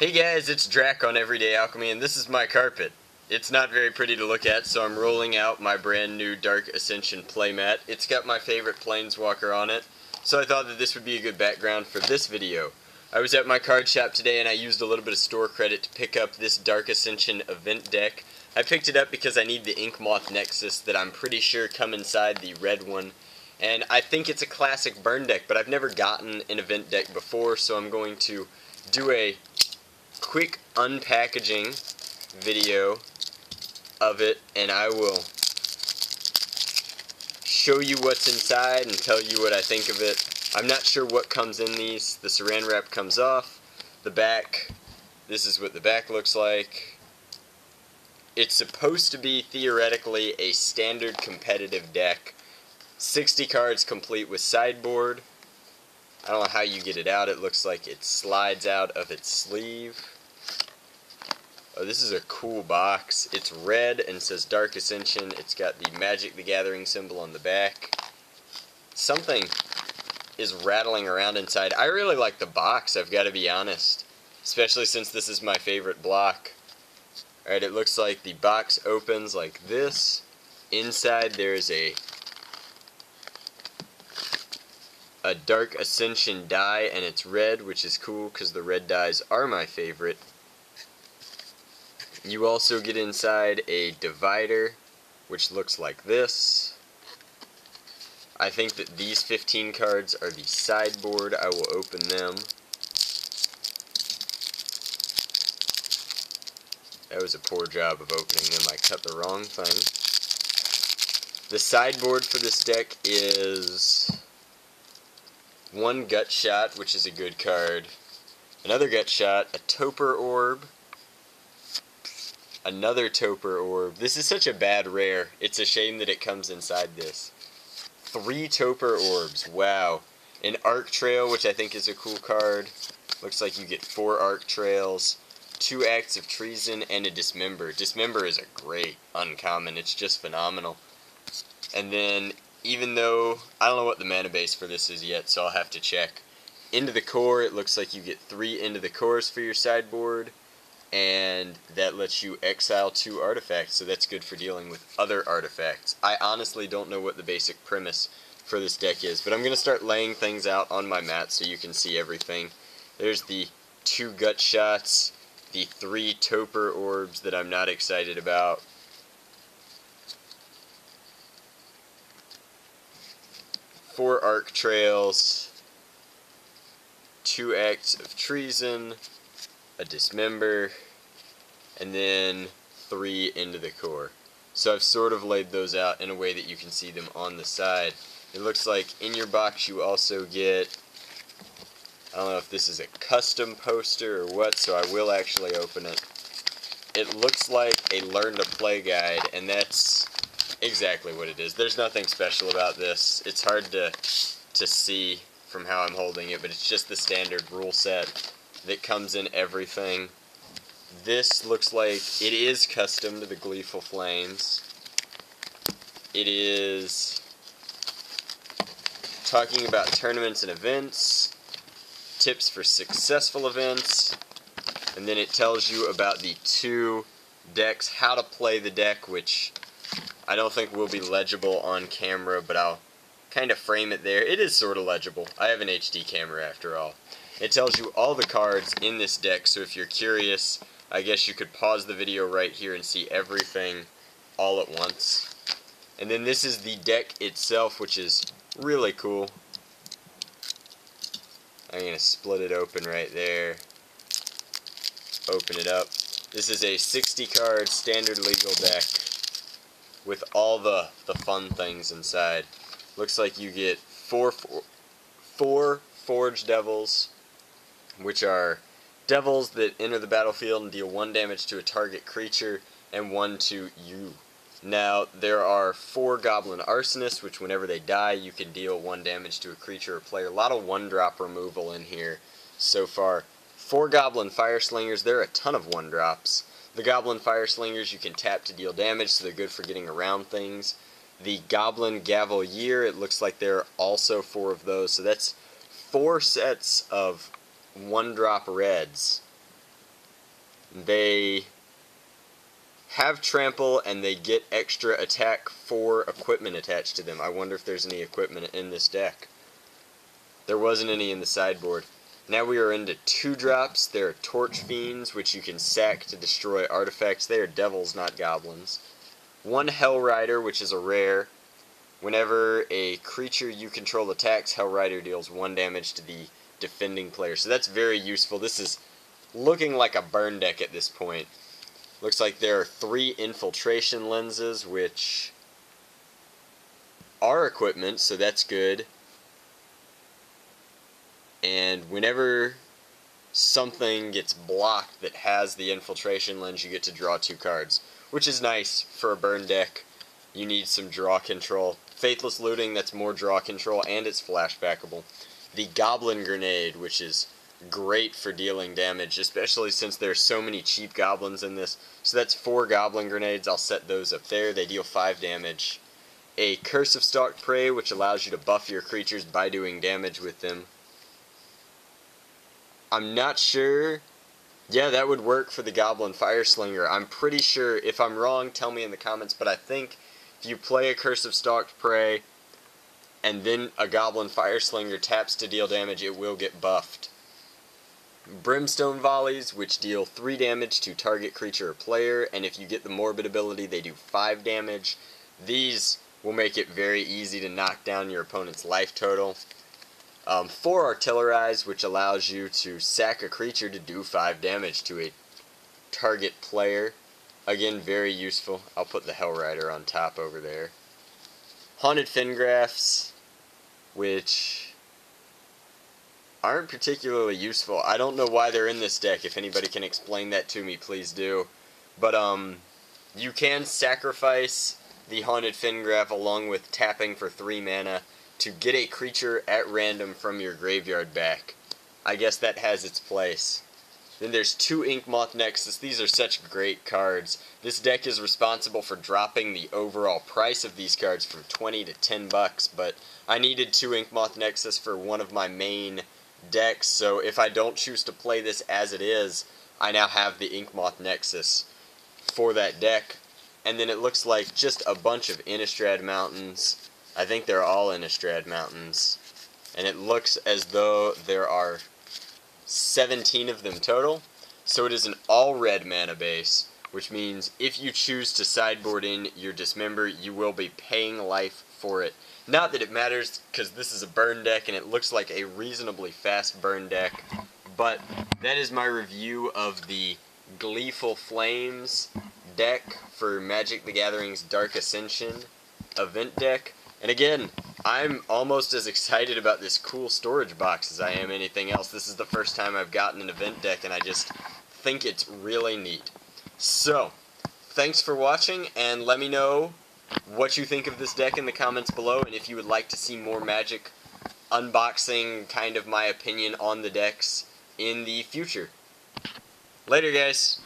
Hey guys, it's Drac on Everyday Alchemy, and this is my carpet. It's not very pretty to look at, so I'm rolling out my brand new Dark Ascension playmat. It's got my favorite planeswalker on it, so I thought that this would be a good background for this video. I was at my card shop today and I used a little bit of store credit to pick up this Dark Ascension event deck. I picked it up because I need the Inkmoth Nexus that I'm pretty sure come inside the red one. And I think it's a classic burn deck, but I've never gotten an event deck before, so I'm going to do a quick unpackaging video of it, and I will show you what's inside and tell you what I think of it. I'm not sure what comes in these. The saran wrap comes off. The back, this is what the back looks like. It's supposed to be theoretically a standard competitive deck. 60 cards complete with sideboard. I don't know how you get it out. It looks like it slides out of its sleeve. Oh, this is a cool box. It's red and says Dark Ascension. It's got the Magic the Gathering symbol on the back. Something is rattling around inside. I really like the box, I've got to be honest. Especially since this is my favorite block. Alright, it looks like the box opens like this. Inside there's a Dark Ascension die, and it's red, which is cool because the red dies are my favorite. You also get inside a divider, which looks like this. I think that these 15 cards are the sideboard. I will open them. That was a poor job of opening them. I cut the wrong thing. The sideboard for this deck is one Gut Shot, which is a good card. Another Gut Shot, a Toper Orb, another Toper Orb. This is such a bad rare. It's a shame that it comes inside this. 3 Toper Orbs, wow. An Arc Trail, which I think is a cool card. Looks like you get 4 Arc Trails, 2 Acts of Treason, and a Dismember. Dismember is a great uncommon. It's just phenomenal. And then, even though I don't know what the mana base for this is yet, so I'll have to check. Into the Core, it looks like you get 3 Into the Cores for your sideboard, and that lets you exile 2 artifacts, so that's good for dealing with other artifacts. I honestly don't know what the basic premise for this deck is, but I'm going to start laying things out on my mat so you can see everything. There's the 2 Gut Shots, the 3 Toper Orbs that I'm not excited about, 4 Arc Trails, 2 Acts of Treason, a Dismember, and then 3 Into the Core. So I've sort of laid those out in a way that you can see them on the side. It looks like in your box you also get, I don't know if this is a custom poster or what, so I will actually open it. It looks like a Learn to Play guide, and that's exactly what it is. There's nothing special about this. It's hard to see from how I'm holding it, but it's just the standard rule set that comes in everything. This looks like it is custom to the Gleeful Flames. It is talking about tournaments and events, tips for successful events, and then it tells you about the 2 decks, how to play the deck, which I don't think will be legible on camera, but I'll kind of frame it there. It is sort of legible. I have an HD camera after all. It tells you all the cards in this deck, so if you're curious, I guess you could pause the video right here and see everything all at once. And then this is the deck itself, which is really cool. I'm going to split it open right there. Open it up. This is a 60 card standard legal deck with all the fun things inside. Looks like you get 4 Forge Devils, which are devils that enter the battlefield and deal 1 damage to a target creature and 1 to you. Now, there are 4 Goblin Arsonists, which whenever they die, you can deal 1 damage to a creature or player. A lot of 1-drop removal in here so far. 4 Goblin Fire Slingers. There are a ton of 1-drops. The Goblin Fire Slingers you can tap to deal damage, so they're good for getting around things. The Goblin Gavalier, it looks like there are also 4 of those, so that's 4 sets of 1-drop reds They have trample and they get extra attack for equipment attached to them. I wonder if there's any equipment in this deck. There wasn't any in the sideboard. Now we are into 2-drops. There are Torch Fiends, which you can sack to destroy artifacts. They are devils, not goblins. 1 Hell Rider, which is a rare. Whenever a creature you control attacks, Hell Rider deals 1 damage to the defending player. So that's very useful. This is looking like a burn deck at this point. Looks like there are 3 infiltration lenses, which are equipment, so that's good. And whenever something gets blocked that has the infiltration lens, you get to draw 2 cards, which is nice for a burn deck. You need some draw control. Faithless Looting, that's more draw control, and it's flashbackable. The Goblin Grenade, which is great for dealing damage, especially since there's so many cheap goblins in this. So that's 4 Goblin Grenades. I'll set those up there. They deal 5 damage. A Curse of Stalked Prey, which allows you to buff your creatures by doing damage with them. I'm not sure. Yeah, that would work for the Goblin Fireslinger. I'm pretty sure. If I'm wrong, tell me in the comments, but I think if you play a Curse of Stalked Prey and then a Goblin Fireslinger taps to deal damage, it will get buffed. Brimstone Volleys, which deal 3 damage to target creature or player, and if you get the Morbid ability, they do 5 damage. These will make it very easy to knock down your opponent's life total. 4 Artillerize, which allows you to sack a creature to do 5 damage to a target player. Again, very useful. I'll put the Hell Rider on top over there. Haunted Fingraphs, which aren't particularly useful. I don't know why they're in this deck. If anybody can explain that to me, please do. But you can sacrifice the Haunted Fingraph along with tapping for 3 mana to get a creature at random from your graveyard back. I guess that has its place. Then there's 2 Inkmoth Nexus. These are such great cards. This deck is responsible for dropping the overall price of these cards from 20 to 10 bucks, but I needed 2 Inkmoth Nexus for one of my main decks, so if I don't choose to play this as it is, I now have the Inkmoth Nexus for that deck. And then it looks like just a bunch of Innistrad Mountains. I think they're all Innistrad Mountains. And it looks as though there are 17 of them total. So it is an all-red mana base, which means if you choose to sideboard in your Dismember, you will be paying life for it. Not that it matters, because this is a burn deck, and it looks like a reasonably fast burn deck. But that is my review of the Gleeful Flames deck for Magic the Gathering's Dark Ascension event deck. And again, I'm almost as excited about this cool storage box as I am anything else. This is the first time I've gotten an event deck, and I just think it's really neat. So, thanks for watching, and let me know what you think of this deck in the comments below, and if you would like to see more Magic unboxing, kind of my opinion on the decks in the future. Later, guys.